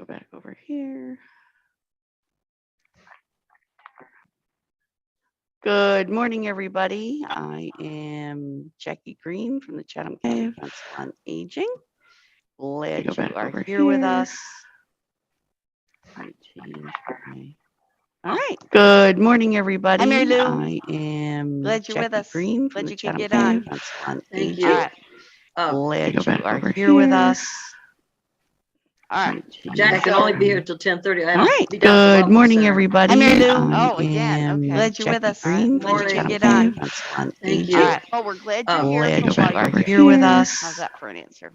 Go back over here. Good morning, everybody. I am Jackie Green from the Chatham County Council on Aging. Glad you are here with us. All right. Good morning, everybody. Hi, Mary Lou. I am Glad you're Jackie with us. Green from Glad the you could Chatham get County on. Council on Thank Aging. you. All right. Glad you are here with us. All right. Jack can only be here till 10:30. All right. Good morning, everybody. Hi, Mary Lou. I Oh, again. am Okay. Glad you're with Jackie us. Green Glad from you the could Chatham get County on. Council on Thank Aging. you. All right. Well, we're glad you're here. Glad for you while are you're here with us. How's that for an answer?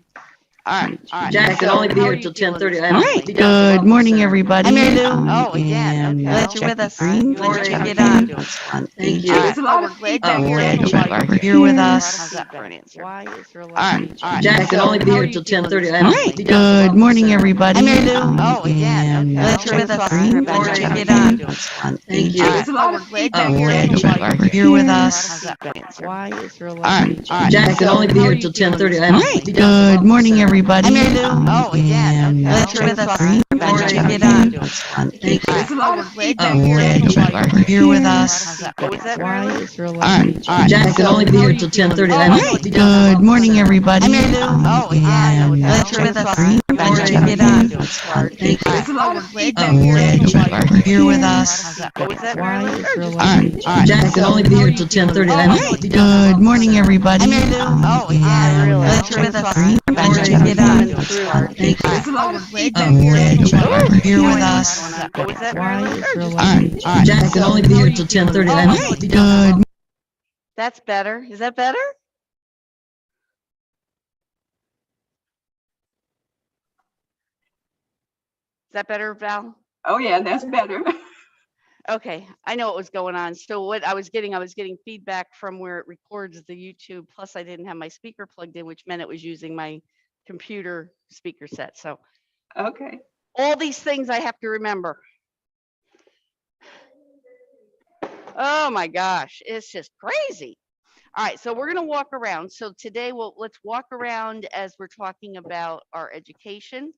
All right. All right. Jack can only be here till 10:30. All right. Good morning, everybody. Hi, Mary Lou. I Oh, again. am Okay. Glad you're with Jackie us. Green from Glad the you Chatham could get County on. Council on Thank you. Aging. All right. Well, we're glad you're here. Glad for you while are you're here with us. How's that for an answer? Why is there a All lot right. of All right. Jack can only be here till 10:30. All right. Good morning, everybody. Hi, Mary Lou. I Oh, again. am Okay. Glad you're with Jackie us. Green Glad from the you Chatham could get County on. Council on Thank you. Aging. Well, we're glad you're here. Glad for you while you're are here with us. How's that for an answer? Why is there a All lot right. of All right. Jack can only be here till 10:30. All right. Good morning, everybody. Hi, Mary Lou. I Oh, again. am Okay. Glad you're with us. Jackie Green from the Glad you Chatham could get County on. Council on Thank you. Aging. Well, we're glad you're Glad here. you for while are you're here with us. How's that? What was that, Mary Why Lou? is there a All lot right. of All right. Jack can only be here till 10:30. All right. Good morning, everybody. Hi, Mary Lou. Oh, I again. am Glad you're with Jackie us. Green from the Glad you Chatham could get County on. Council on Thank you. Aging. Well, we're glad you're Glad here. you for while are you're here with us. How's that? What was that, Mary Why Lou? is there a All lot right. of All right. Jack can only be here till 10:30. All right. Good morning, everybody. Hi, Mary Lou. Oh, I again. am Glad you're with Jackie us. Green from the Glad you Chatham could get on. County Council on Thank you. Aging. Well, we're glad you're here. Glad for you while are you're here with What's us. going on? What was that, Mary Why Lou? is there a All lot right. of All right. Jack can only be here till 10:30. All right. Good. That's better. Is that better? Is that better, Val? Oh yeah, that's better. Okay, I know what was going on. So what I was getting feedback from where it records the YouTube, plus I didn't have my speaker plugged in, which meant it was using my computer speaker set. So Okay. all these things I have to remember. Oh my gosh, it's just crazy. All right, so we're gonna walk around. So today let's walk around as we're talking about our education.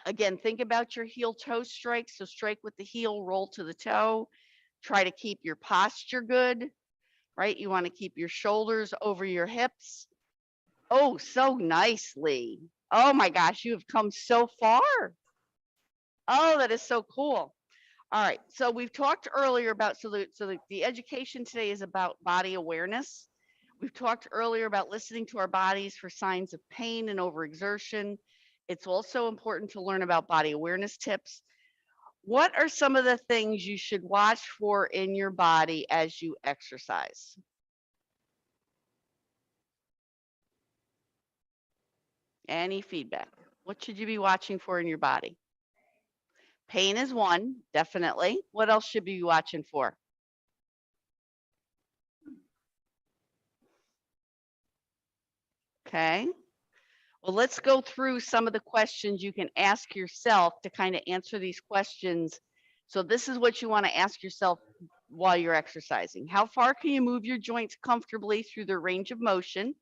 Again, think about your heel toe strike. So strike with the heel, roll to the toe. Try to keep your posture good, right? You want to keep your shoulders over your hips. Oh, so nicely. Oh my gosh, you have come so far. Oh, that is so cool. All right, so we've talked earlier about, the education today is about body awareness. We've talked earlier about listening to our bodies for signs of pain and overexertion. It's also important to learn about body awareness tips. What are some of the things you should watch for in your body as you exercise? Any feedback? What should you be watching for in your body? Pain is one, definitely. What else should you be watching for? Okay. Well, let's go through some of the questions you can ask yourself to kind of answer these questions. So this is what you want to ask yourself while you're exercising. How far can you move your joints comfortably through their range of motion?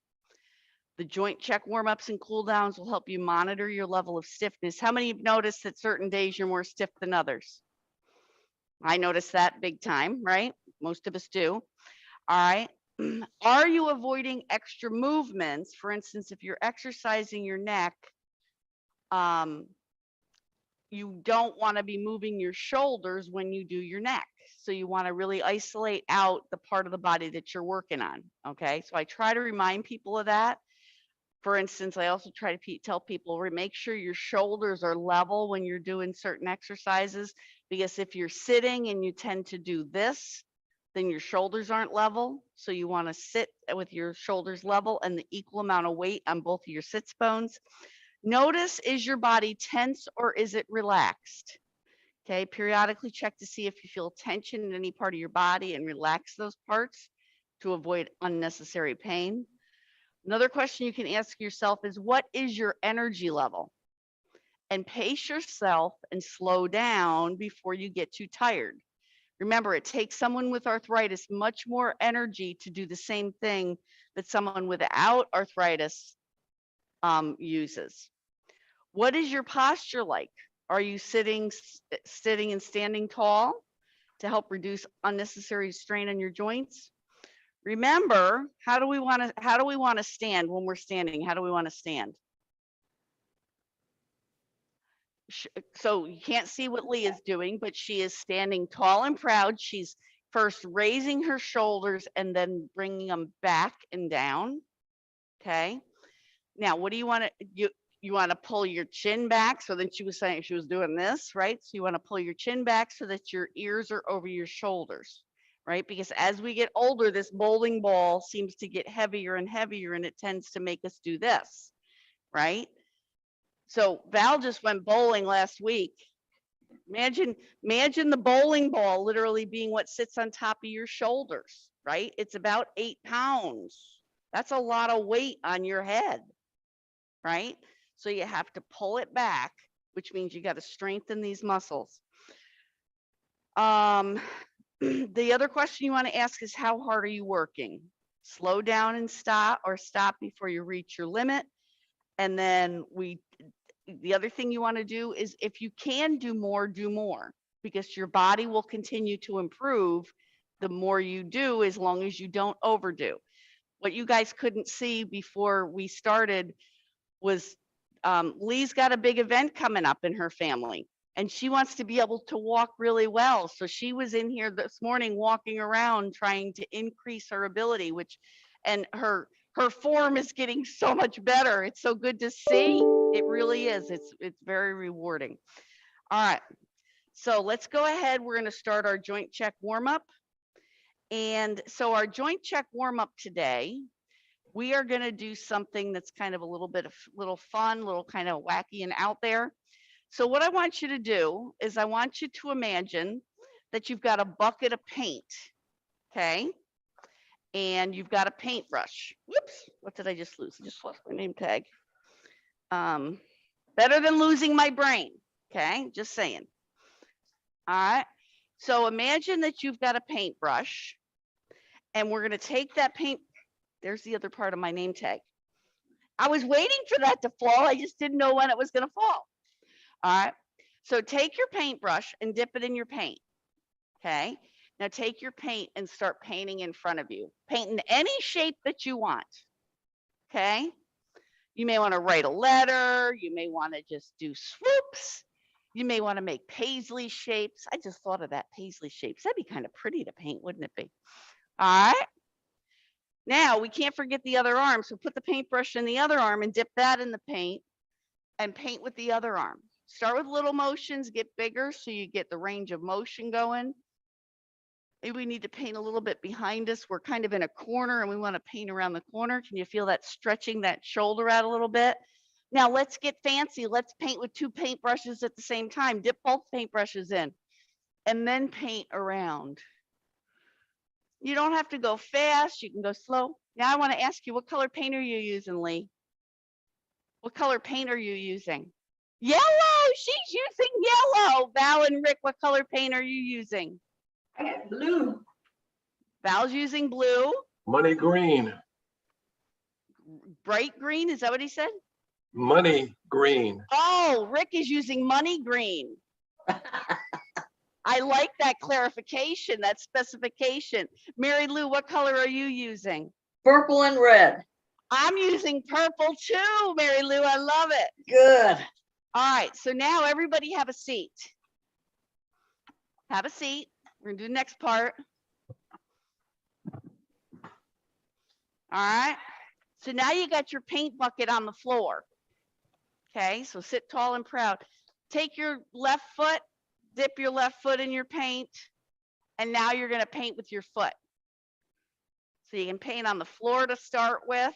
The joint check warm-ups and cool downs will help you monitor your level of stiffness. How many have noticed that certain days you're more stiff than others? I notice that big time, right? Most of us do. All right. Are you avoiding extra movements? For instance, if you're exercising your neck, you don't want to be moving your shoulders when you do your neck. So you want to really isolate out the part of the body that you're working on. Okay. So I try to remind people of that. For instance, I also try to tell people, make sure your shoulders are level when you're doing certain exercises, because if you're sitting and you tend to do this, then your shoulders aren't level. So you want to sit with your shoulders level and the equal amount of weight on both of your sits bones. Notice, is your body tense or is it relaxed? Okay, periodically check to see if you feel tension in any part of your body and relax those parts to avoid unnecessary pain. Another question you can ask yourself is, what is your energy level? And pace yourself and slow down before you get too tired. Remember, it takes someone with arthritis much more energy to do the same thing that someone without arthritis uses. What is your posture like? Are you sitting and standing tall to help reduce unnecessary strain on your joints? Remember, how do we want to stand when we're standing? How do we want to stand? So you can't see what Lee is doing, but she is standing tall and proud. She's first raising her shoulders and then bringing them back and down. Okay. Now, what do you want to, you want to pull your chin back. So then she was saying she was doing this, right? So you want to pull your chin back so that your ears are over your shoulders, right? Because as we get older, this bowling ball seems to get heavier and heavier, and it tends to make us do this, right? So Val just went bowling last week. Imagine the bowling ball literally being what sits on top of your shoulders, right? It's about 8 pounds. That's a lot of weight on your head, right? So you have to pull it back, which means you got to strengthen these muscles. The other question you want to ask is, how hard are you working? Slow down and stop, or stop before you reach your limit. And then the other thing you want to do is, if you can do more, because your body will continue to improve the more you do, as long as you don't overdo. What you guys couldn't see before we started was Lee's got a big event coming up in her family, and she wants to be able to walk really well. So she was in here this morning walking around trying to increase her ability, and her form is getting so much better. It's so good to see. It really is. It's very rewarding. All right. So let's go ahead. We're going to start our joint check warm up. And so our joint check warm up today, we are going to do something that's kind of a little fun, little kind of wacky and out there. So what I want you to do is, I want you to imagine that you've got a bucket of paint. Okay. And you've got a paintbrush. Whoops, what did I just lose? I just lost my name tag. Better than losing my brain. Okay, just saying. All right. So imagine that you've got a paintbrush, and we're going to take that paint. There's the other part of my name tag. I was waiting for that to fall. I just didn't know when it was going to fall. All right. So take your paintbrush and dip it in your paint. Okay. Now take your paint and start painting in front of you. Paint in any shape that you want. Okay. You may want to write a letter. You may want to just do swoops. You may want to make paisley shapes. I just thought of that, paisley shapes. That'd be kind of pretty to paint, wouldn't it be? All right. Now we can't forget the other arm. So put the paintbrush in the other arm and dip that in the paint and paint with the other arm. Start with little motions, get bigger so you get the range of motion going. Maybe we need to paint a little bit behind us. We're kind of in a corner and we want to paint around the corner. Can you feel that stretching that shoulder out a little bit? Now let's get fancy. Let's paint with 2 paintbrushes at the same time. Dip both paintbrushes in and then paint around. You don't have to go fast. You can go slow. Now I want to ask you, what color paint are you using, Lee? What color paint are you using? Yellow. She's using yellow. Val and Rick, what color paint are you using? I got blue. Val's using blue. Money green. Bright green, is that what he said? Money green. Oh, Rick is using money green. I like that clarification, that specification. Mary Lou, what color are you using? Purple and red. I'm using purple too, Mary Lou. I love it. Good. All right, so now everybody have a seat. Have a seat. We're gonna do the next part. All right, so now you got your paint bucket on the floor. Okay, so sit tall and proud. Take your left foot, dip your left foot in your paint, and now you're gonna paint with your foot. So you can paint on the floor to start with.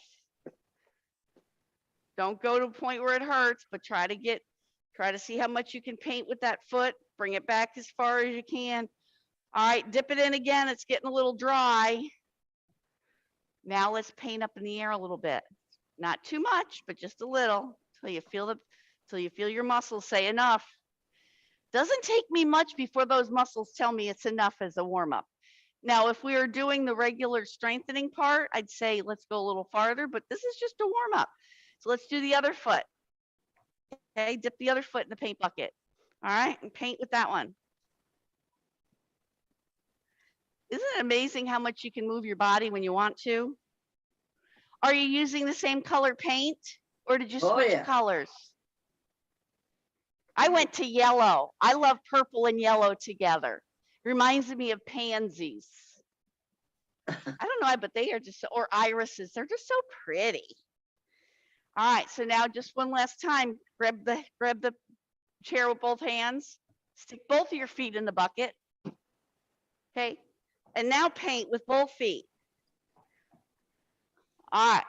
Don't go to a point where it hurts, but try to see how much you can paint with that foot. Bring it back as far as you can. All right, dip it in again. It's getting a little dry. Now let's paint up in the air a little bit. Not too much, but just a little till you feel your muscles say enough. Doesn't take me much before those muscles tell me it's enough as a warm-up. Now, if we were doing the regular strengthening part, I'd say let's go a little farther, but this is just a warm-up. So let's do the other foot. Okay, dip the other foot in the paint bucket. All right, and paint with that one. Isn't it amazing how much you can move your body when you want to? Are you using the same color paint or did you switch colors? I went to yellow. I love purple and yellow together. Reminds me of pansies. I don't know, but they are just, or irises. They're just so pretty. All right, so now just one last time, grab the chair with both hands, stick both of your feet in the bucket. Okay, and now paint with both feet. All right.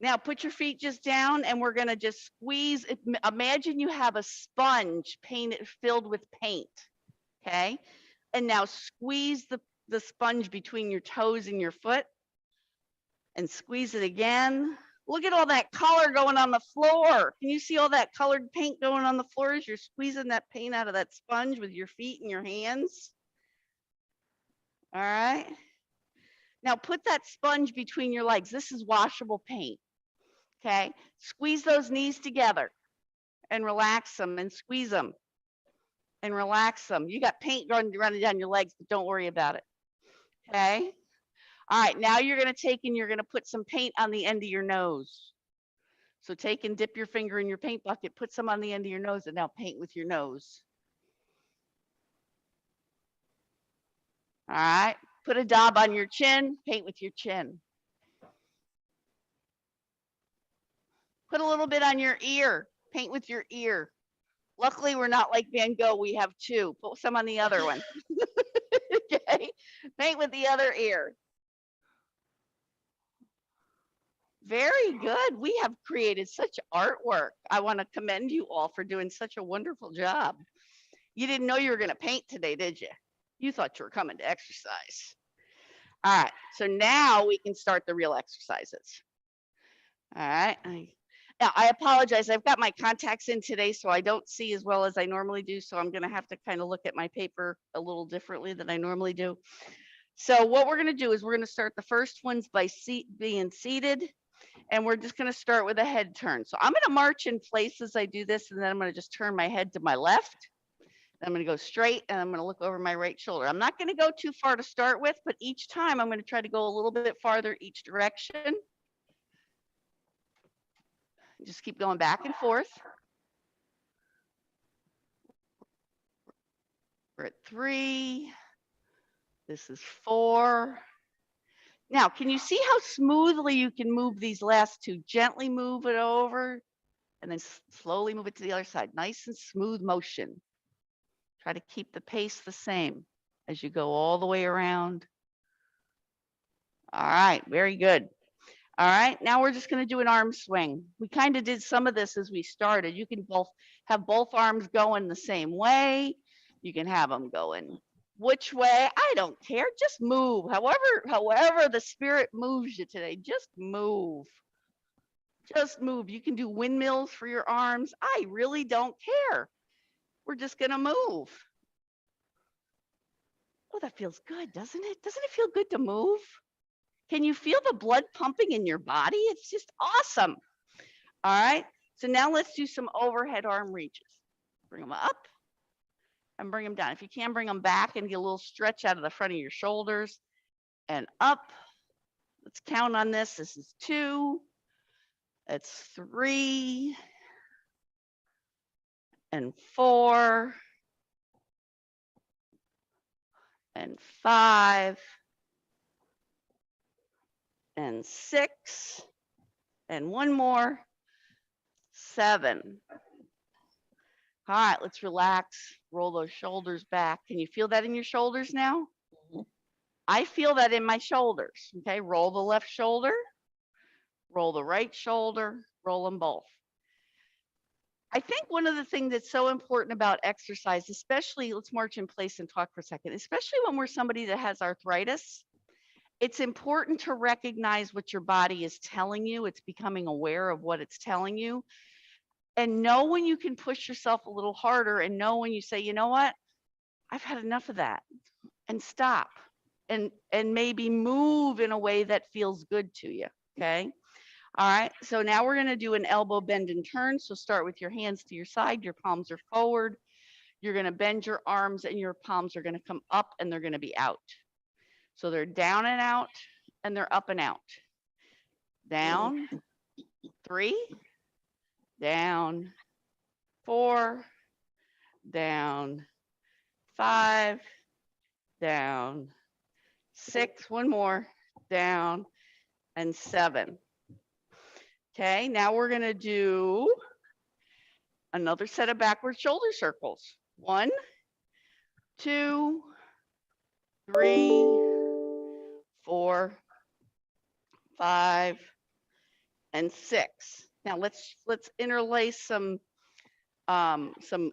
Now put your feet just down and we're gonna just squeeze. Imagine you have a sponge painted, filled with paint, okay? And now squeeze the sponge between your toes and your foot and squeeze it again. Look at all that color going on the floor. Can you see all that colored paint going on the floor as you're squeezing that paint out of that sponge with your feet and your hands? All right. Now put that sponge between your legs. This is washable paint. Okay, squeeze those knees together and relax them and squeeze them and relax them. You got paint running down your legs, but don't worry about it. Okay. All right, now you're going to take and you're going to put some paint on the end of your nose. So take and dip your finger in your paint bucket, put some on the end of your nose, and now paint with your nose. All right, put a dab on your chin, paint with your chin. Put a little bit on your ear, paint with your ear. Luckily, we're not like Van Gogh, we have two. Put some on the other one. Okay, paint with the other ear. Very good. We have created such artwork. I want to commend you all for doing such a wonderful job. You didn't know you were going to paint today, did you? You thought you were coming to exercise. All right, so now we can start the real exercises. All right. Now, I apologize. I've got my contacts in today, so I don't see as well as I normally do. So I'm going to have to kind of look at my paper a little differently than I normally do. So what we're going to do is we're going to start the first ones by being seated. And we're just going to start with a head turn. So I'm going to march in place as I do this. And then I'm going to just turn my head to my left. I'm going to go straight and I'm going to look over my right shoulder. I'm not going to go too far to start with, but each time I'm going to try to go a little bit farther each direction. Just keep going back and forth. We're at 3. This is 4. Now, can you see how smoothly you can move these last two? Gently move it over and then slowly move it to the other side. Nice and smooth motion. Try to keep the pace the same as you go all the way around. All right, very good. All right, now we're just going to do an arm swing. We kind of did some of this as we started. You can have both arms going the same way. You can have them going which way, I don't care. Just move. However the spirit moves you today, just move. Just move. You can do windmills for your arms. I really don't care. We're just going to move. Oh, that feels good, doesn't it? Doesn't it feel good to move? Can you feel the blood pumping in your body? It's just awesome. All right. So now let's do some overhead arm reaches. Bring them up and bring them down. If you can, bring them back and get a little stretch out of the front of your shoulders and up. Let's count on this. This is 2. That's 3 and 4 and 5 and 6 and one more, 7. All right, let's relax. Roll those shoulders back. Can you feel that in your shoulders now? I feel that in my shoulders. Okay, roll the left shoulder, roll the right shoulder, roll them both. I think one of the things that's so important about exercise, especially, let's march in place and talk for a second, especially when we're somebody that has arthritis, it's important to recognize what your body is telling you. It's becoming aware of what it's telling you. And know when you can push yourself a little harder, and know when you say, you know what, I've had enough of that, and stop and maybe move in a way that feels good to you. Okay. All right, so now we're gonna do an elbow bend and turn. So start with your hands to your side, your palms are forward. You're gonna bend your arms and your palms are gonna come up and they're gonna be out. So they're down and out and they're up and out. Down, 3, down, 4, down, 5, down, 6, one more, down, and 7. Okay, now we're gonna do another set of backward shoulder circles. 1, 2, 3, 4, 5, and 6. Now let's interlace some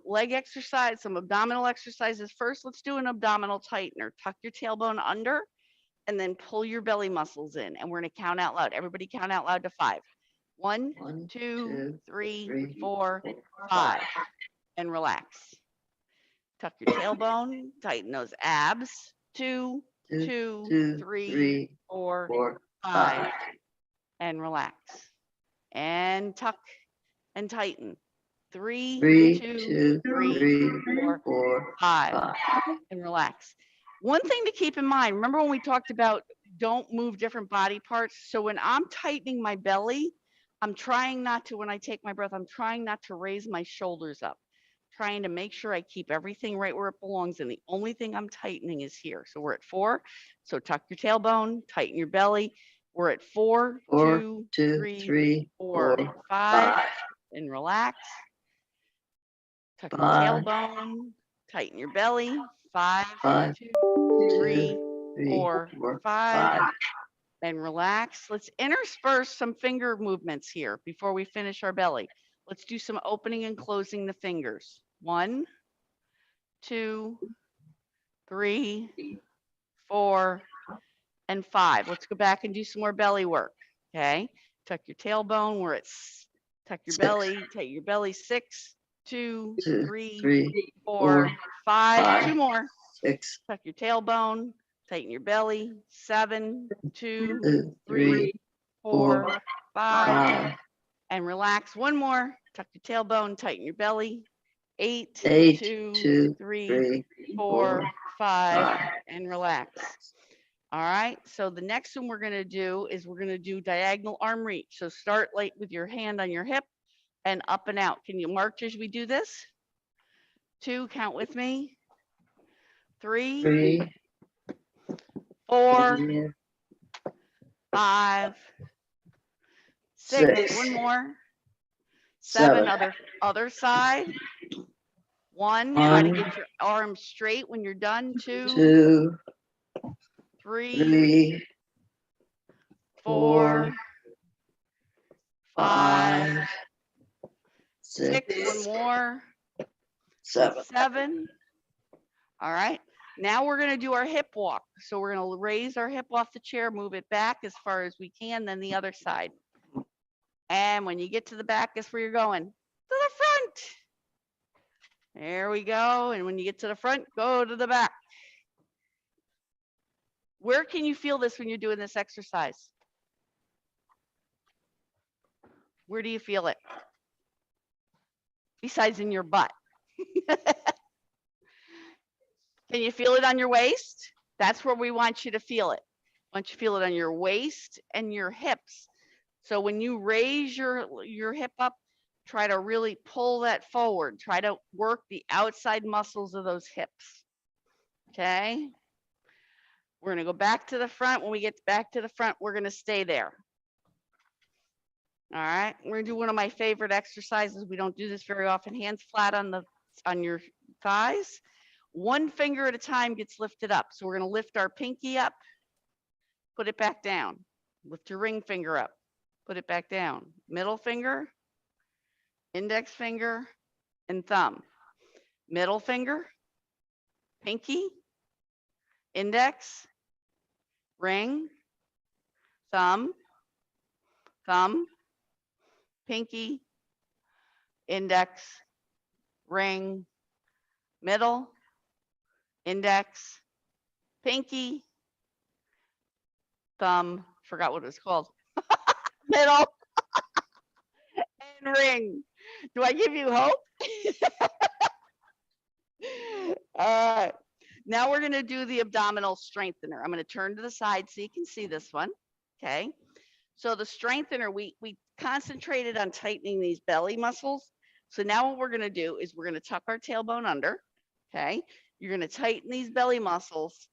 leg exercise, some abdominal exercises first. Let's do an abdominal tightener. Tuck your tailbone under and then pull your belly muscles in. And we're gonna count out loud. Everybody count out loud to 5. 1, 2, 3, 4, 5. And relax. Tuck your tailbone, tighten those abs. 2, 3, 4, 5. And relax. And tuck and tighten. 3, 2, 3, 4, 5. And relax. One thing to keep in mind, remember when we talked about don't move different body parts? So when I'm tightening my belly, I'm trying not to, when I take my breath, I'm trying not to raise my shoulders up, trying to make sure I keep everything right where it belongs. And the only thing I'm tightening is here. So we're at 4. So tuck your tailbone, tighten your belly. We're at 4, 2, 3, 4, 5, and relax. Tuck your tailbone, tighten your belly. 5, 2, 3, 4, 5, and relax. Let's intersperse some finger movements here before we finish our belly. Let's do some opening and closing the fingers. 1, 2, 3, 4, and 5. Let's go back and do some more belly work. Okay. Tuck your tailbone. We're at tuck your belly. Tighten your belly. 6, 2, 3, 4, 5. 2 more. 6. Tuck your tailbone. Tighten your belly. 7, 2, 3, 4, 5. And relax. 1 more. Tuck your tailbone. Tighten your belly. 8, 2, 3, 4, 5. And relax. All right. So the next one we're going to do is we're going to do diagonal arm reach. So start like with your hand on your hip and up and out. Can you march as we do this? 2, count with me. 3, 4, 5, 6. 1 more. 7. Other side. 1. Try to get your arms straight when you're done. 2, 3, 4, 5, 6. 1 more. 7. All right. Now we're going to do our hip walk. So we're going to raise our hip off the chair, move it back as far as we can, then the other side. And when you get to the back, guess where you're going? To the front. There we go. And when you get to the front, go to the back. Where can you feel this when you're doing this exercise? Where do you feel it? Besides in your butt. Can you feel it on your waist? That's where we want you to feel it. I want you to feel it on your waist and your hips. So when you raise your hip up, try to really pull that forward. Try to work the outside muscles of those hips. Okay? We're going to go back to the front. When we get back to the front, we're going to stay there. All right? We're going to do one of my favorite exercises. We don't do this very often. Hands flat on your thighs. 1 finger at a time gets lifted up. So we're going to lift our pinky up, put it back down. Lift your ring finger up, put it back down. Middle finger, index finger, and thumb. Middle finger, pinky, index, ring, thumb, pinky, index, ring, middle, index, pinky, thumb, forgot what it was called, middle, ring. Do I give you hope? All right. Now we're going to do the abdominal strengthener. I'm going to turn to the side so you can see this one. Okay. So the strengthener, we concentrated on tightening these belly muscles. So now what we're going to do is we're going to tuck our tailbone under. Okay. You're going to tighten these belly muscles,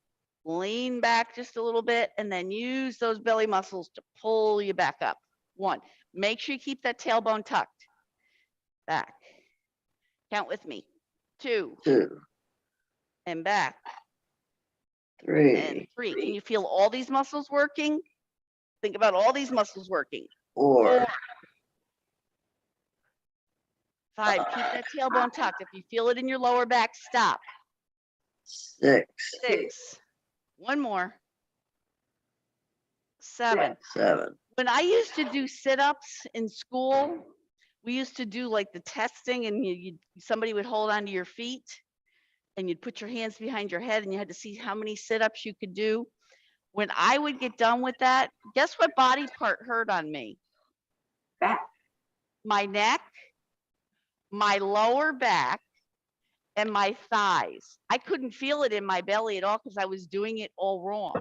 lean back just a little bit, and then use those belly muscles to pull you back up. 1, make sure you keep that tailbone tucked. Back. Count with me. 2. 2, And back. 3, And 3. Can you feel all these muscles working? Think about all these muscles working. 4, 5. Keep that tailbone tucked. If you feel it in your lower back, stop. 6, 6. 1 more. 7. 7, When I used to do sit-ups in school, we used to do like the testing, and somebody would hold onto your feet and you'd put your hands behind your head and you had to see how many sit-ups you could do. When I would get done with that, guess what body part hurt on me? Back. My neck, my lower back, and my thighs. I couldn't feel it in my belly at all because I was doing it all wrong.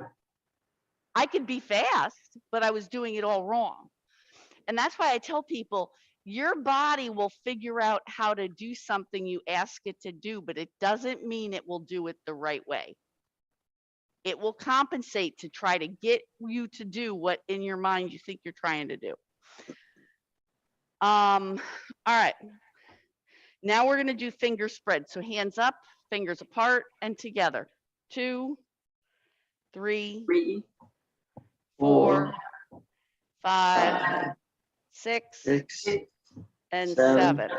I could be fast, but I was doing it all wrong. And that's why I tell people, your body will figure out how to do something you ask it to do, but it doesn't mean it will do it the right way. It will compensate to try to get you to do what in your mind you think you're trying to do. All right. Now we're going to do finger spread. So hands up, fingers apart, and together. 2, 3, 3, 4, 5, 6, 6, and 7. 7.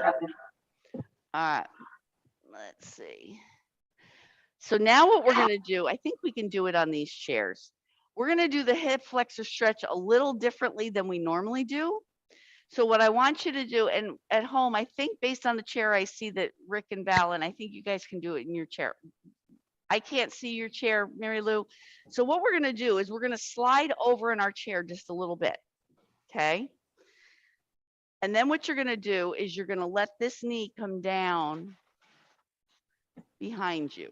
All right. Let's see. So now what we're going to do, I think we can do it on these chairs. We're going to do the hip flexor stretch a little differently than we normally do. So what I want you to do, and at home, I think based on the chair, I see that Rick and Val, and I think you guys can do it in your chair. I can't see your chair, Mary Lou. So what we're going to do is we're going to slide over in our chair just a little bit. Okay. And then what you're going to do is you're going to let this knee come down behind you.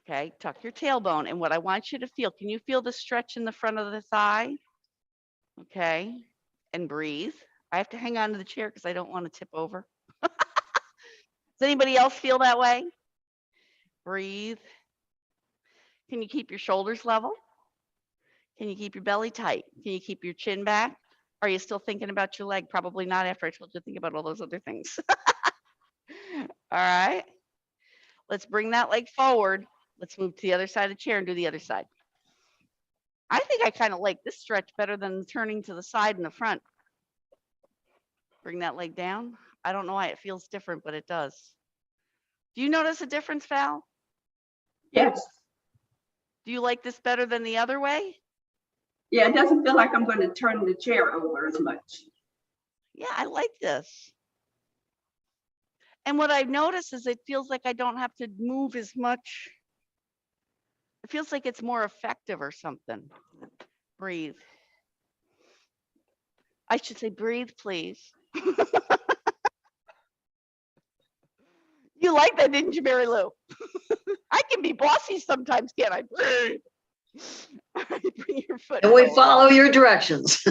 Okay. Tuck your tailbone. And what I want you to feel, can you feel the stretch in the front of the thigh? Okay. And breathe. I have to hang on to the chair because I don't want to tip over. Does anybody else feel that way? Breathe. Can you keep your shoulders level? Can you keep your belly tight? Can you keep your chin back? Are you still thinking about your leg? Probably not after I told you to think about all those other things. All right. Let's bring that leg forward. Let's move to the other side of the chair and do the other side. I think I kind of like this stretch better than turning to the side and the front. Bring that leg down. I don't know why it feels different, but it does. Do you notice a difference, Val? yes. Do you like this better than the other way? Yeah, it doesn't feel like I'm going to turn the chair over as much. Yeah, I like this. And what I've noticed is it feels like I don't have to move as much. It feels like it's more effective or something. Breathe. I should say breathe, please. You like that, didn't you, Mary Lou? I can be bossy sometimes, can't I? Breathe. All right, bring your foot And we forward. follow your directions.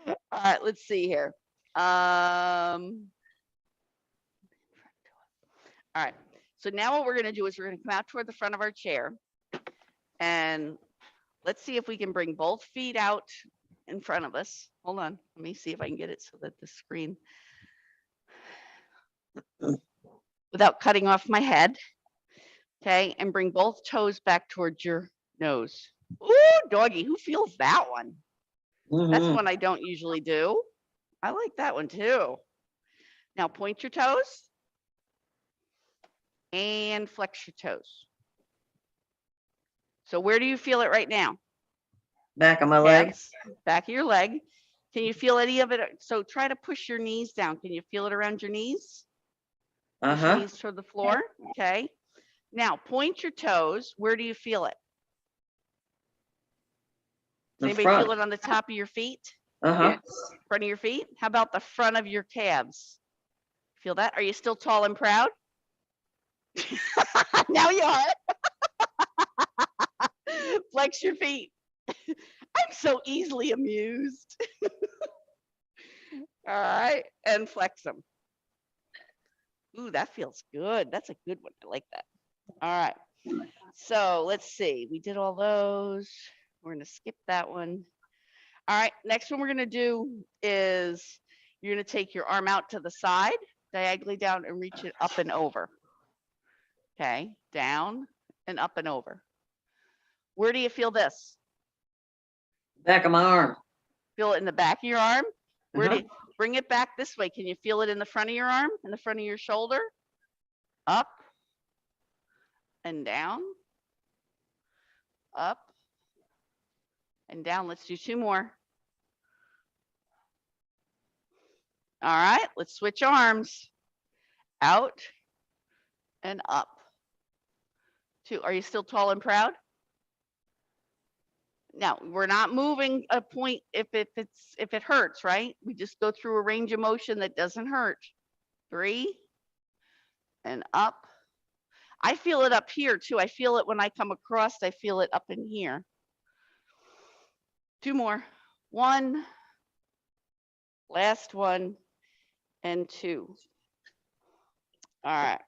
All right, let's see here. All right, so now what we're going to do is we're going to come out toward the front of our chair. And let's see if we can bring both feet out in front of us. Hold on, let me see if I can get it so that the screen, without cutting off my head. Okay, and bring both toes back towards your nose. Ooh, doggy, who feels that one? That's Mhm. one I don't usually do. I like that one too. Now point your toes and flex your toes. So where do you feel it right now? Back of my leg. Calves, back of your leg. Can you feel any of it? So try to push your knees down. Can you feel it around your knees? Push your Uh-huh. knees toward the floor. Okay. Now point your toes. Where do you feel it? Does The anybody front. feel it on the top of your feet? Uh-huh. Front of your feet. How about the front of your calves? Feel that? Are you still tall and proud? Now you are. Flex your feet. I'm so easily amused. All right, and flex them. Ooh, that feels good. That's a good one. I like that. All right. So let's see. We did all those. We're going to skip that one. All right. Next one we're going to do is you're going to take your arm out to the side, diagonally down, and reach it up and over. Okay. Down and up and over. Where do you feel this? Back of my arm. Feel it in the back of your arm? Where do Uh-huh. you bring it back this way? Can you feel it in the front of your arm, in the front of your shoulder? Up and down. Up and down. Let's do 2 more. All right, let's switch arms. Out and up. 2. Are you still tall and proud? Now, we're not moving a point if it hurts, right? We just go through a range of motion that doesn't hurt. 3 and up. I feel it up here too. I feel it when I come across. I feel it up in here. 2 more. 1. Last one. And 2. All right.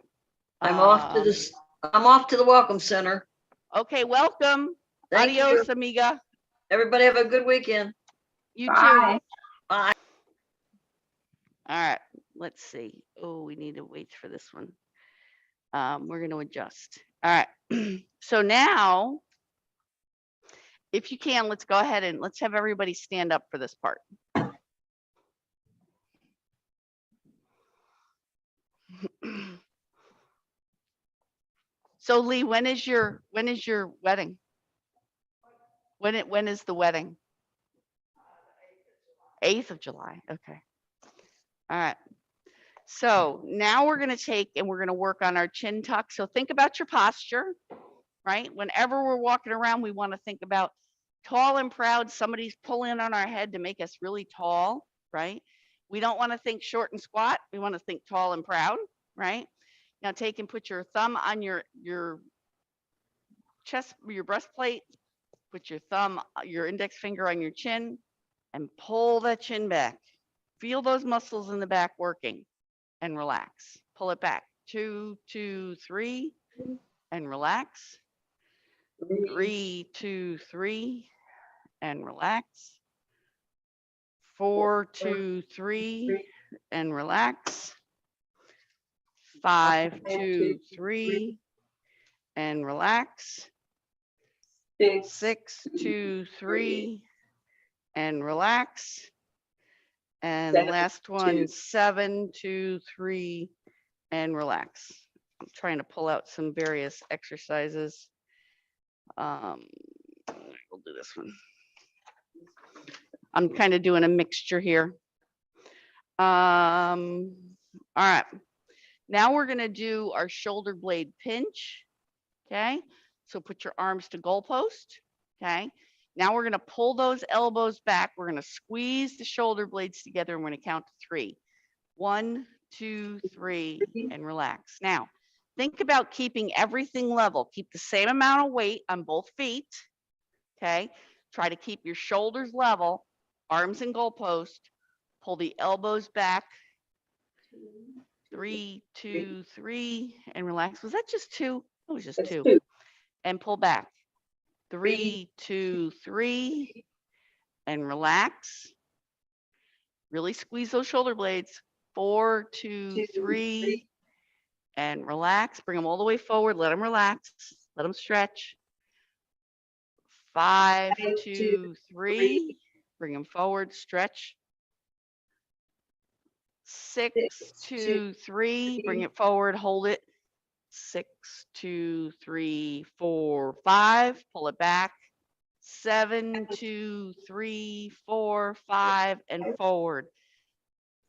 I'm off to the welcome center. Okay, welcome. Thank Adios, you. amiga. Everybody have a good weekend. You too. Bye. Bye. All right, let's see. Oh, we need to wait for this one. We're going to adjust. All right. So now, if you can, let's go ahead and let's have everybody stand up for this part. So Lee, when is your wedding? When is the wedding? 8th of July. Okay. All right. So now we're going to take and we're going to work on our chin tuck. So think about your posture, right? Whenever we're walking around, we want to think about tall and proud. Somebody's pulling on our head to make us really tall, right? We don't want to think short and squat. We want to think tall and proud, right? Now take and put your thumb on your chest, your breastplate, put your thumb, your index finger on your chin and pull that chin back. Feel those muscles in the back working and relax. Pull it back. 2, 2, 3 and relax. 3, 2, 3 and relax. 4, 2, 3 and relax. 5, 2, 3 and relax. 6, 2, 3 and relax. And last one, 7, 2, 3 and relax. I'm trying to pull out some various exercises. We'll do this one. I'm kind of doing a mixture here. All right. Now we're going to do our shoulder blade pinch. Okay. So put your arms to goalpost. Okay. Now we're going to pull those elbows back. We're going to squeeze the shoulder blades together and we're going to count to 3. 1, 2, 3 and relax. Now think about keeping everything level. Keep the same amount of weight on both feet. Okay. Try to keep your shoulders level, arms and goalpost. Pull the elbows back. 3, 2, 3 and relax. Was that just 2? It was just 2. And pull back. 3, 2, 3 and relax. Really squeeze those shoulder blades. 4, 2, 3 and relax. Bring them all the way forward. Let them relax. Let them stretch. 5, 2, 3. Bring them forward. Stretch. 6, 2, 3. Bring it forward. Hold it. 6, 2, 3, 4, 5. Pull it back. 7, 2, 3, 4, 5 and forward.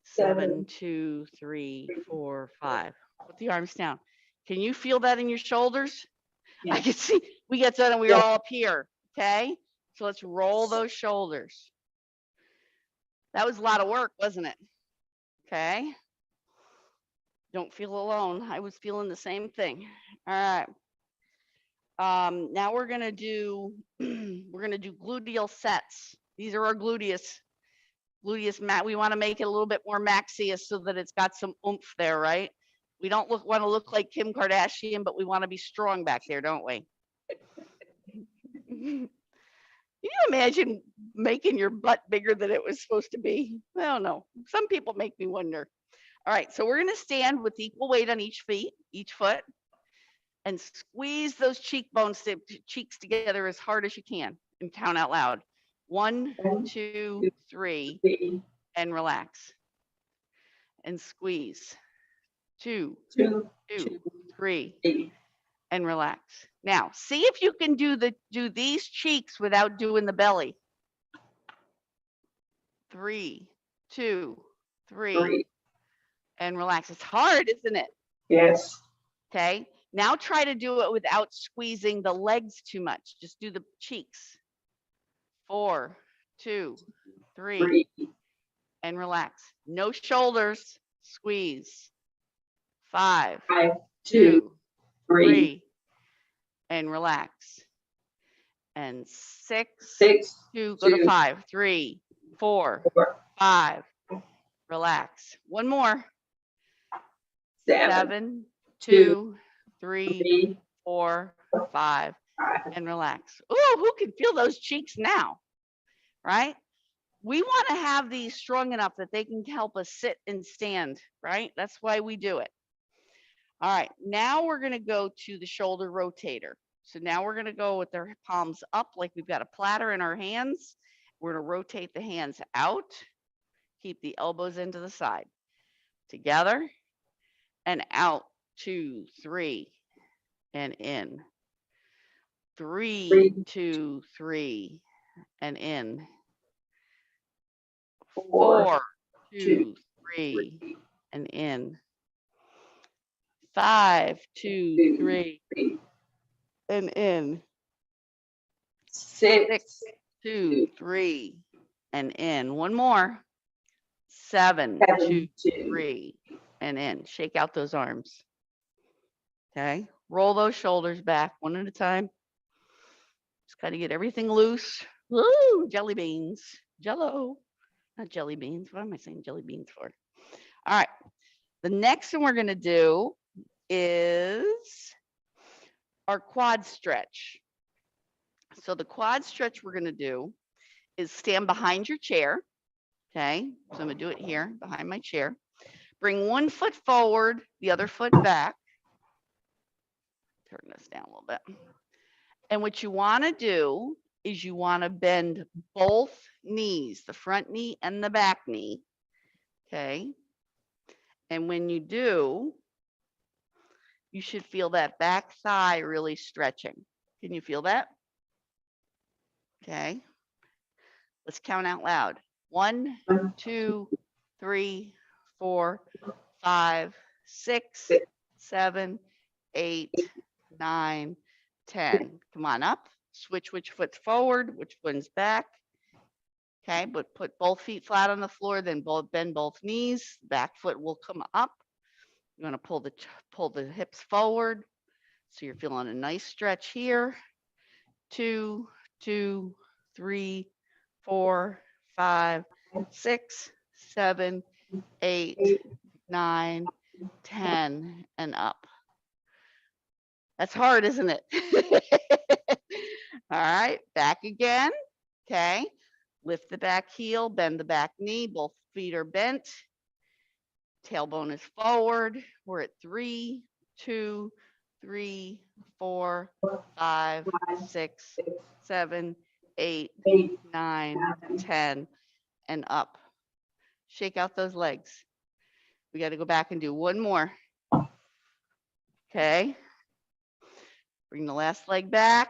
7, 2, 3, 4, 5. Put the arms down. Can you feel that in your shoulders? I can see we get done and we're all up here. Okay. So let's roll those shoulders. That was a lot of work, wasn't it? Okay. Don't feel alone. I was feeling the same thing. All right. Now we're gonna do gluteal sets. These are our gluteus mat. We want to make it a little bit more maxious so that it's got some oomph there, right? We don't want to look like Kim Kardashian, but we want to be strong back there, don't we? Can you imagine making your butt bigger than it was supposed to be? I don't know. Some people make me wonder. All right, so we're going to stand with equal weight on each foot, and squeeze those cheeks together as hard as you can and count out loud. 1, 2, 3, and relax. And squeeze. 2, 3, and relax. Now, see if you can do these cheeks without doing the belly. 3, 2, 3, and relax. It's hard, isn't it? Yes. Okay. Now try to do it without squeezing the legs too much. Just do the cheeks. 4, 2, 3, and relax. No shoulders. Squeeze. 5, 2, 3, and relax. And 6, 2, go to 5, 3, 4, 5. Relax. One more. 7, 2, 3, 4, 5, and relax. Ooh, who can feel those cheeks now? Right? We want to have these strong enough that they can help us sit and stand, right? That's why we do it. All right, now we're going to go to the shoulder rotator. So now we're going to go with our palms up like we've got a platter in our hands. We're going to rotate the hands out. Keep the elbows into the side. Together and out. 2, 3, and in. 3, 2, 3, and in. 4, 2, 3, and in. 5, 2, 3, and in. 6, 2, 3, and in. One more. 7, 2, 3, and in. Shake out those arms. Okay. Roll those shoulders back one at a time. Just got to get everything loose. Woo! Jelly beans. Jello. Not jelly beans. What am I saying jelly beans for? All right. The next thing we're going to do is our quad stretch. So the quad stretch we're going to do is stand behind your chair. Okay. So I'm going to do it here behind my chair. Bring one foot forward, the other foot back. Turn this down a little bit. And what you want to do is you want to bend both knees, the front knee and the back knee. Okay. And when you do, you should feel that back thigh really stretching. Can you feel that? Okay. Let's count out loud. 1, 2, 3, 4, 5, 6, 7, 8, 9, 10. Come on up. Switch which foot's forward, which one's back. Okay, but put both feet flat on the floor, then bend both knees. Back foot will come up. You're going to pull the hips forward. So you're feeling a nice stretch here. 2, 2, 3, 4, 5, 6, 7, 8, 9, 10, and up. That's hard, isn't it? All right, back again. Okay, lift the back heel, bend the back knee. Both feet are bent. Tailbone is forward. We're at 3, 2, 3, 4, 5, 6, 7, 8, 9, 10, and up. Shake out those legs. We got to go back and do one more. Okay. Bring the last leg back.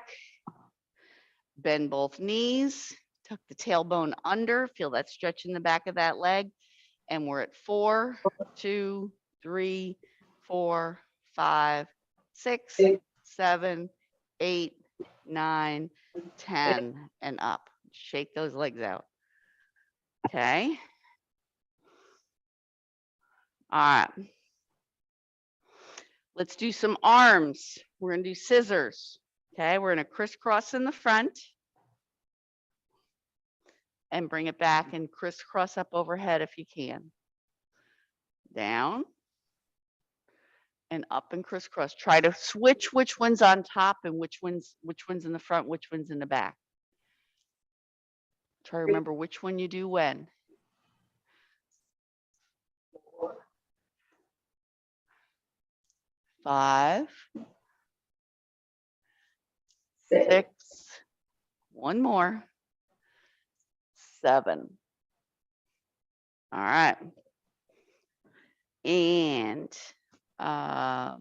Bend both knees. Tuck the tailbone under. Feel that stretch in the back of that leg. And we're at 4, 2, 3, 4, 5, 6, 7, 8, 9, 10, and up. Shake those legs out. Okay. All right. Let's do some arms. We're going to do scissors. Okay. We're going to crisscross in the front and bring it back and crisscross up overhead if you can. Down and up and crisscross. Try to switch which one's on top and which one's in the front, which one's in the back. Try to remember which one you do when. 5, 6, one more, 7. All right. And now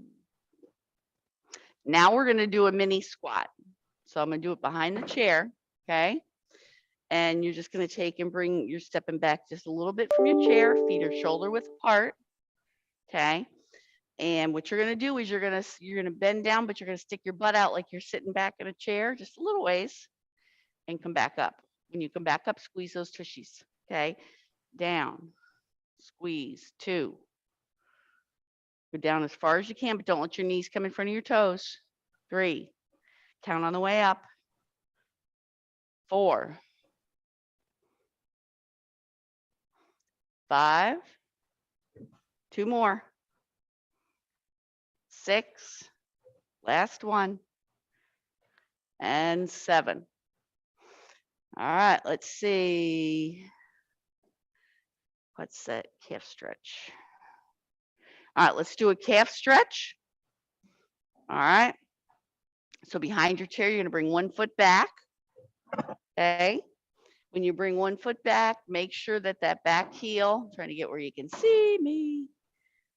we're going to do a mini squat. So I'm going to do it behind the chair. Okay. And you're just going to take and bring, you're stepping back just a little bit from your chair, feet are shoulder width apart. Okay. And what you're going to do is you're going to bend down, but you're going to stick your butt out like you're sitting back in a chair, just a little ways, and come back up. When you come back up, squeeze those tushies. Okay. Down, squeeze, 2. Go down as far as you can, but don't let your knees come in front of your toes. 3. Count on the way up. 4. 5. 2 more. 6. Last one. And 7. All right, let's see. What's that calf stretch? All right, let's do a calf stretch. All right. So behind your chair, you're going to bring one foot back. Okay. When you bring one foot back, make sure that that back heel, I'm trying to get where you can see me.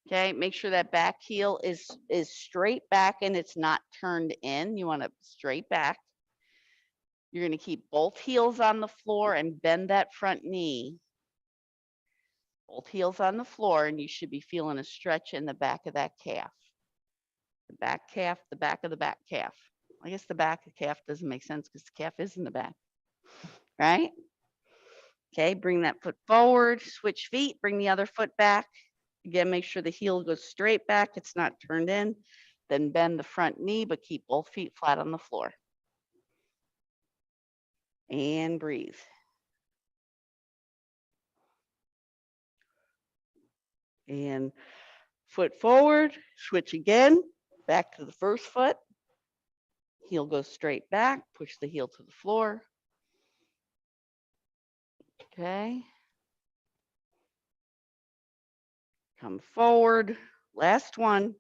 Okay. Make sure that back heel is straight back and it's not turned in. You want it straight back. You're going to keep both heels on the floor and bend that front knee. Both heels on the floor, and you should be feeling a stretch in the back of that calf. The back calf, the back of the back calf. I guess the back of the calf doesn't make sense because the calf is in the back, right? Okay, bring that foot forward, switch feet, bring the other foot back. Again, make sure the heel goes straight back, it's not turned in. Then bend the front knee, but keep both feet flat on the floor. And breathe. And foot forward, switch again, back to the first foot. Heel goes straight back, push the heel to the floor. Okay. Come forward, last one.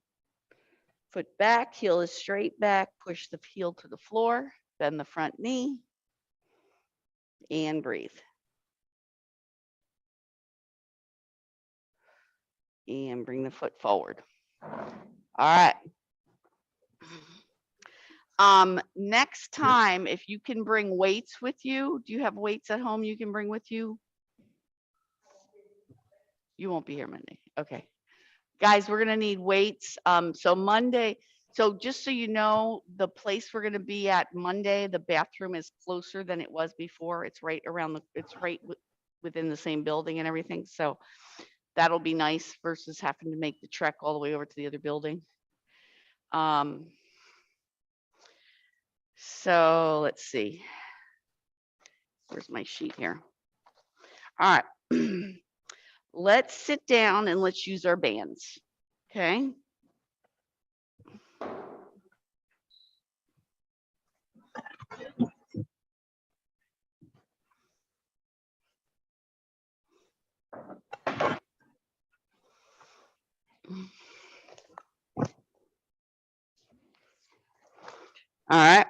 Foot back, heel is straight back, push the heel to the floor, bend the front knee, and breathe. And bring the foot forward. All right. Next time, if you can bring weights with you, do you have weights at home you can bring with you? You won't be here Monday. Okay. Guys, we're going to need weights. So Monday, so just so you know, the place we're going to be at Monday, the bathroom is closer than it was before. It's right around it's right within the same building and everything. So that'll be nice versus having to make the trek all the way over to the other building. So let's see. Where's my sheet here? All right. Let's sit down and let's use our bands. Okay. All right.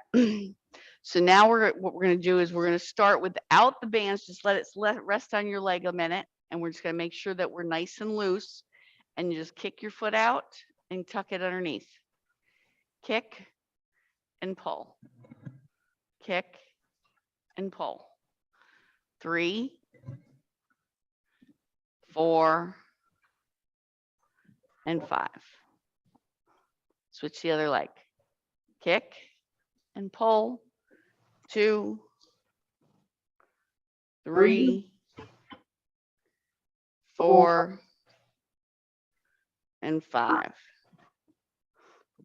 So now what we're going to do is we're going to start without the bands. Just let it rest on your leg a minute. And we're just going to make sure that we're nice and loose. And you just kick your foot out and tuck it underneath. Kick and pull. Kick and pull. 3, 4, and 5. Switch the other leg. Kick and pull. 2, 3, 4, and 5.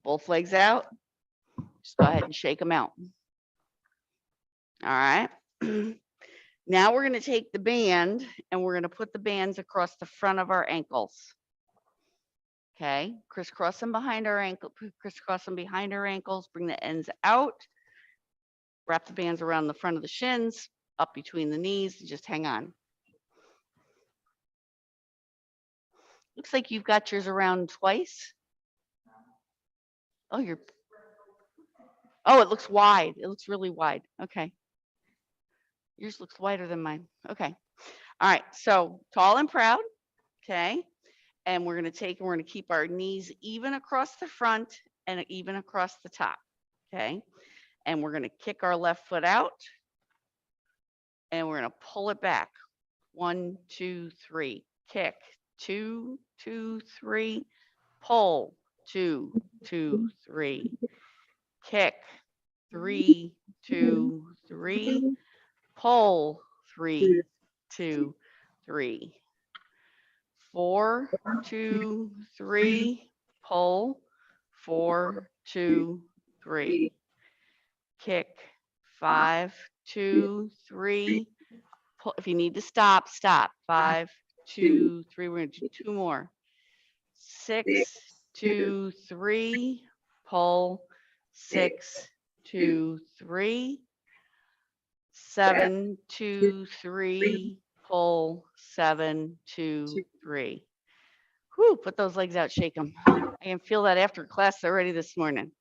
Both legs out. Just go ahead and shake them out. All right. Now we're going to take the band and we're going to put the bands across the front of our ankles. Okay, crisscross them behind our ankle, crisscross them behind our ankles, bring the ends out, wrap the bands around the front of the shins, up between the knees, and just hang on. Looks like you've got yours around twice. Oh, it looks wide. It looks really wide. Okay. Yours looks wider than mine. Okay. All right. So tall and proud. Okay. And we're going to keep our knees even across the front and even across the top. Okay. And we're going to kick our left foot out and we're going to pull it back. 1, 2, 3. Kick. 2, 2, 3. Pull. 2, 2, 3. Kick. 3, 2, 3. Pull. 3, 2, 3. 4, 2, 3. Pull. 4, 2, 3. Kick. 5, 2, 3. Pull. If you need to stop, stop. 5, 2, 3. We're going to do 2 more. 6, 2, 3. Pull. 6, 2, 3. 7, 2, 3. Pull. 7, 2, 3. Whew, put those legs out, shake them. I can feel that after class already this morning.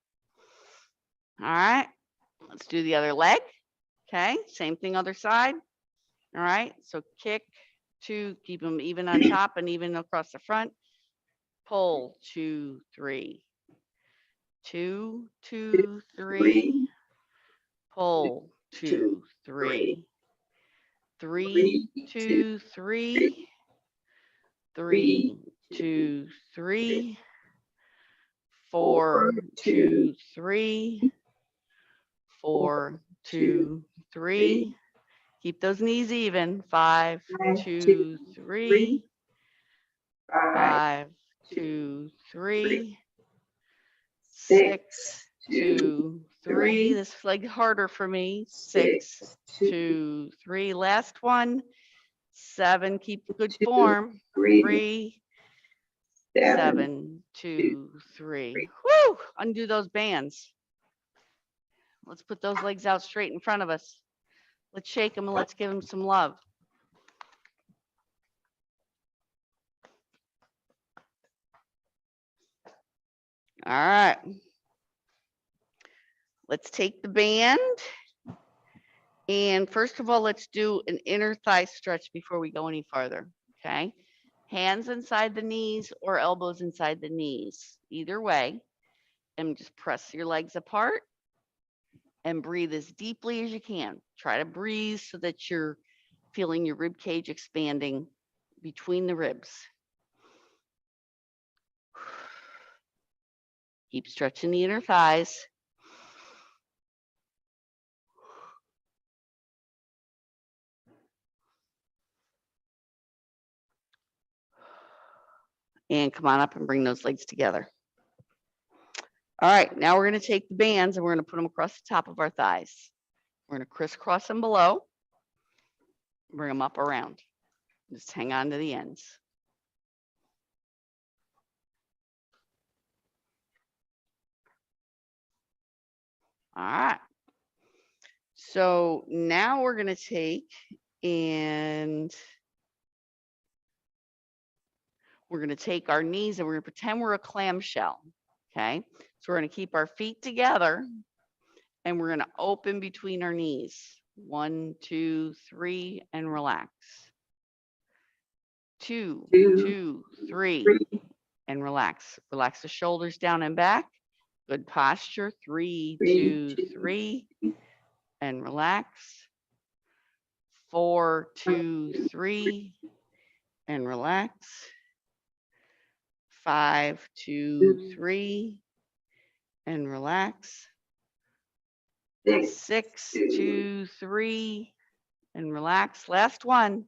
All right, let's do the other leg. Okay, same thing, other side. All right, so kick, 2, keep them even on top and even across the front. Pull, 2, 3. 2, 2, 3. Pull, 2, 3. 3, 2, 3. 3, 2, 3. 4, 2, 3. 4, 2, 3. Keep those knees even. 5, 2, 3. 5, 2, 3. 6, 2, 3. This leg harder for me. 6, 2, 3. Last one. 7. Keep good form. 3, 7, 2, 3. Whoo! Undo those bands. Let's put those legs out straight in front of us. Let's shake them and let's give them some love. All right. Let's take the band. And first of all, let's do an inner thigh stretch before we go any farther. Okay. Hands inside the knees or elbows inside the knees. Either way. And just press your legs apart and breathe as deeply as you can. Try to breathe so that you're feeling your rib cage expanding between the ribs. Keep stretching the inner thighs. And come on up and bring those legs together. All right, now we're going to take the bands and we're going to put them across the top of our thighs. We're going to crisscross them below, bring them up around. Just hang on to the ends. All right. So now we're going to take and we're going to take our knees and we're going to pretend we're a clam shell. Okay. So we're going to keep our feet together and we're going to open between our knees. 1, 2, 3, and relax. 2, 2, 3, and relax. Relax the shoulders down and back. Good posture. 3, 2, 3, and relax. 4, 2, 3, and relax. 5, 2, 3, and relax. 6, 2, 3, and relax. Last one.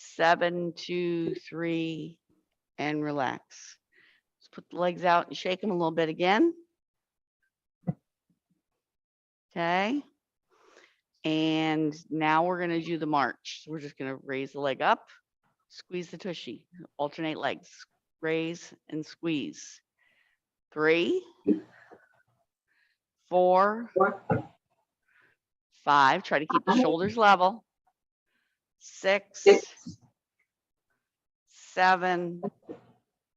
7, 2, 3, and relax. Just put the legs out and shake them a little bit again. Okay. And now we're going to do the march. So we're just going to raise the leg up, squeeze the tushy, alternate legs, raise and squeeze. 3, 4, 5. Try to keep the shoulders level. 6, 7.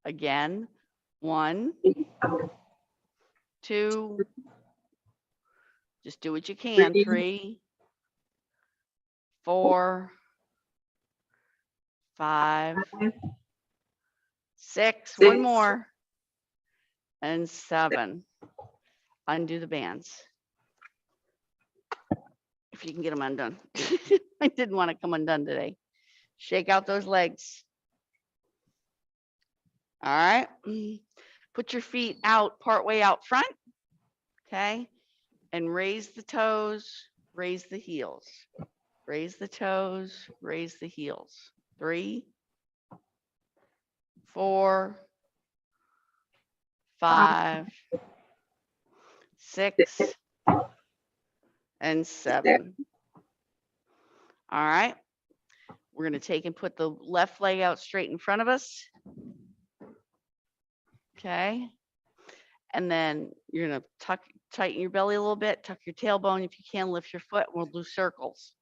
Again. 1, 2. Just do what you can. 3, 4, 5, 6. One more. And 7. Undo the bands. If you can get them undone. I didn't want to come undone today. Shake out those legs. All right. Put your feet out, partway out front. Okay. And raise the toes, raise the heels. Raise the toes, raise the heels. 3, 4, 5, 6, and 7. All right. We're going to take and put the left leg out straight in front of us. Okay. And then you're going to tighten your belly a little bit, tuck your tailbone. If you can, lift your foot. We'll do circles.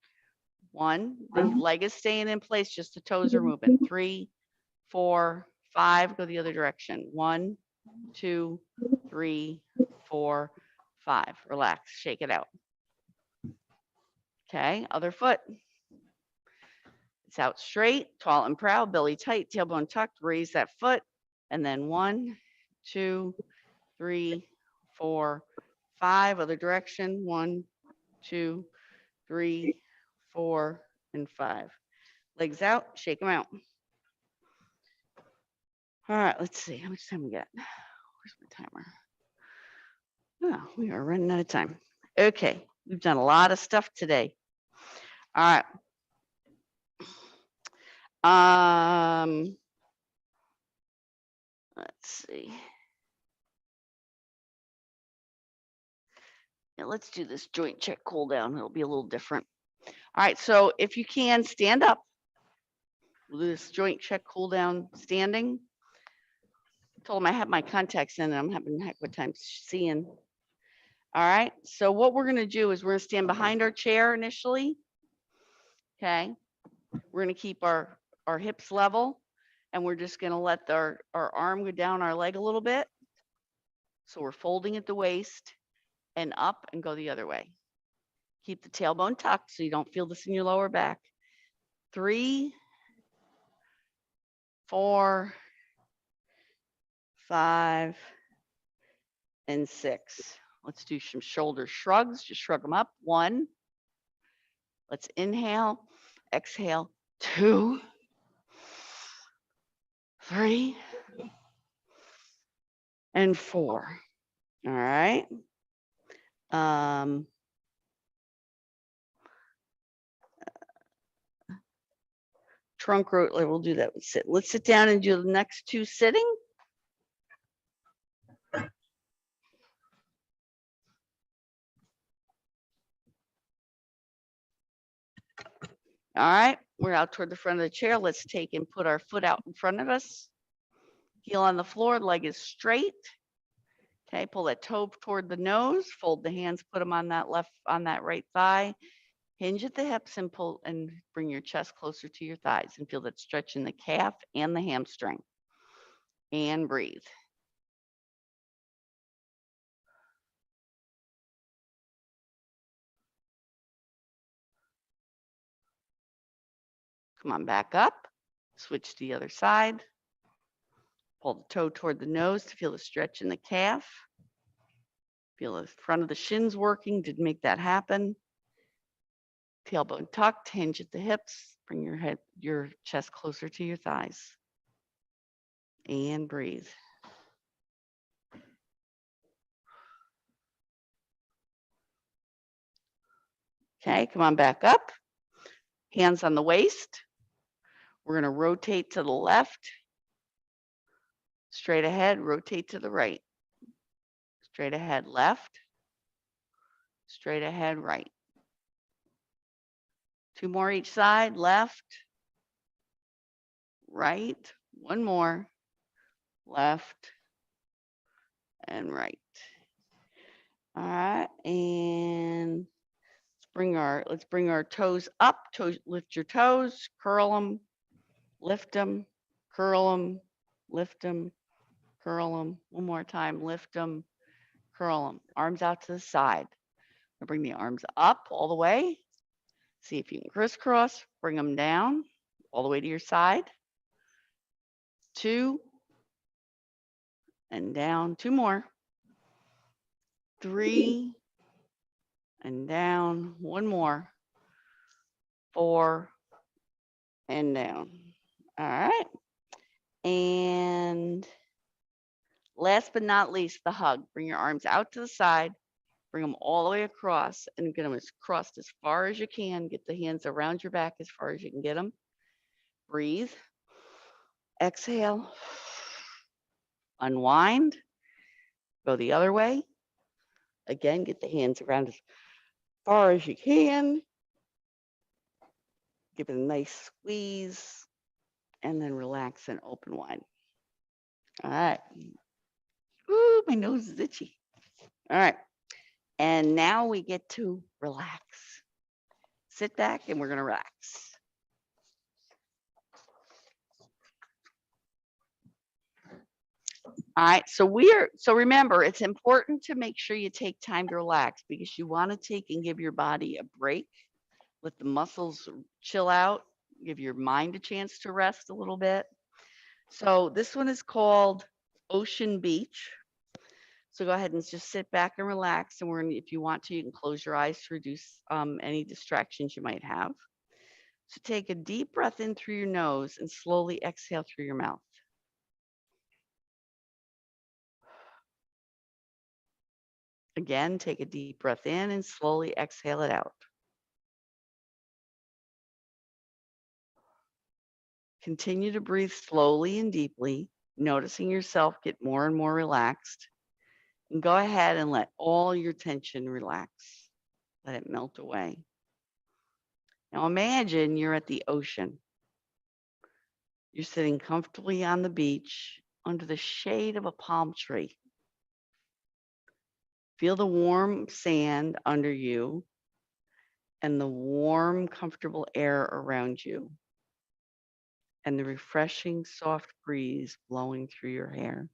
1, the leg is staying in place, just the toes are moving. 3, 4, 5, go the other direction. 1, 2, 3, 4, 5. Relax, shake it out. Okay, other foot. It's out straight, tall and proud, belly tight, tailbone tucked, raise that foot. And then 1, 2, 3, 4, 5, other direction. 1, 2, 3, 4, and 5. Legs out, shake them out. All right, let's see how much time we got. Where's my timer? Oh, we are running out of time. Okay, we've done a lot of stuff today. All right. Let's see. Yeah, let's do this joint check cool down. It'll be a little different. All right, so if you can, stand up. We'll do this joint check cool down standing. I told him I have my contacts in and I'm having a heck of a time seeing. All right, so what we're gonna do is we're gonna stand behind our chair initially. Okay, we're gonna keep our hips level and we're just gonna let our arm go down our leg a little bit. So we're folding at the waist and up and go the other way. Keep the tailbone tucked so you don't feel this in your lower back. 3, 4, 5, and 6. Let's do some shoulder shrugs. Just shrug them up. 1. Let's inhale, exhale. 2, 3, and 4. All right. Trunk root, we'll do that. Let's sit down and do the next 2 sitting. All right, we're out toward the front of the chair. Let's take and put our foot out in front of us. Heel on the floor, leg is straight. Okay, pull that toe toward the nose, fold the hands, put them on that right thigh. Hinge at the hips and pull and bring your chest closer to your thighs and feel that stretch in the calf and the hamstring. And breathe. Come on back up. Switch to the other side. Pull the toe toward the nose to feel the stretch in the calf. Feel the front of the shins working. Did make that happen. Tailbone tucked, hinge at the hips. Bring your chest closer to your thighs. And breathe. Okay, come on back up. Hands on the waist. We're going to rotate to the left, straight ahead, rotate to the right, straight ahead, left, straight ahead, right. 2 more each side, left, right, 1 more, left, and right. All right, and let's bring our toes up. Lift your toes, curl them, lift them, curl them, lift them, curl them. One more time, lift them, curl them. Arms out to the side. Now bring the arms up all the way. See if you can crisscross. Bring them down all the way to your side. 2 and down. 2 more. 3 and down. 1 more. 4 and down. All right. And last but not least, the hug. Bring your arms out to the side. Bring them all the way across and get them across as far as you can. Get the hands around your back as far as you can get them. Breathe. Exhale. Unwind. Go the other way. Again, get the hands around as far as you can. Give it a nice squeeze. And then relax and open wide. All right. Ooh, my nose is itchy. All right. And now we get to relax. Sit back and we're going to relax. All right, so remember, it's important to make sure you take time to relax because you want to take and give your body a break, let the muscles chill out, give your mind a chance to rest a little bit. So this one is called Ocean Beach. So go ahead and just sit back and relax. And if you want to, you can close your eyes to reduce any distractions you might have. So take a deep breath in through your nose and slowly exhale through your mouth. Again, take a deep breath in and slowly exhale it out. Continue to breathe slowly and deeply, noticing yourself get more and more relaxed. And go ahead and let all your tension relax. Let it melt away. Now imagine you're at the ocean. You're sitting comfortably on the beach under the shade of a palm tree. Feel the warm sand under you and the warm, comfortable air around you and the refreshing, soft breeze blowing through your hair.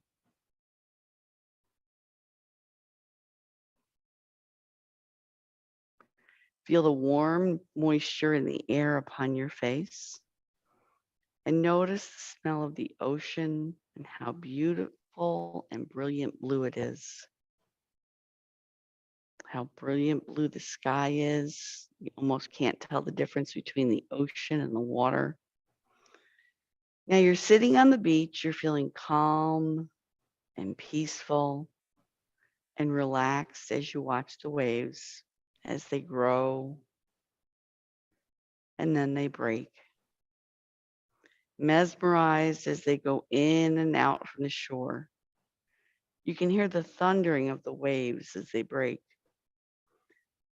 Feel the warm moisture in the air upon your face and notice the smell of the ocean and how beautiful and brilliant blue it is. How brilliant blue the sky is. You almost can't tell the difference between the ocean and the water. Now you're sitting on the beach, you're feeling calm and peaceful and relaxed as you watch the waves as they grow and then they break. Mesmerized as they go in and out from the shore. You can hear the thundering of the waves as they break.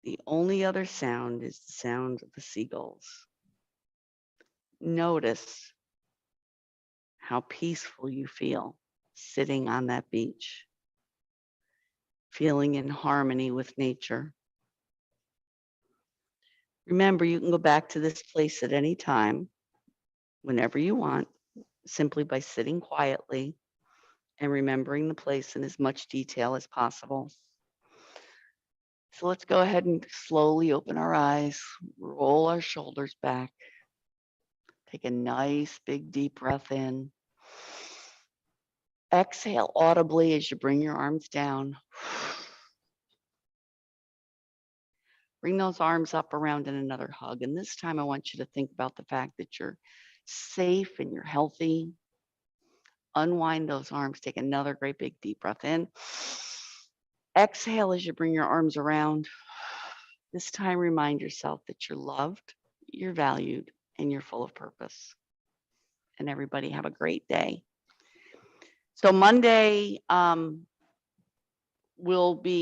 The only other sound is the sound of the seagulls. Notice how peaceful you feel sitting on that beach, feeling in harmony with nature. Remember, you can go back to this place at any time, whenever you want, simply by sitting quietly and remembering the place in as much detail as possible. So let's go ahead and slowly open our eyes, roll our shoulders back, take a nice big deep breath in. Exhale audibly as you bring your arms down. Bring those arms up around in another hug. And this time I want you to think about the fact that you're safe and you're healthy. Unwind those arms. Take another great big deep breath in. Exhale as you bring your arms around. This time remind yourself that you're loved, you're valued, and you're full of purpose. and everybody have a great day. So Monday will be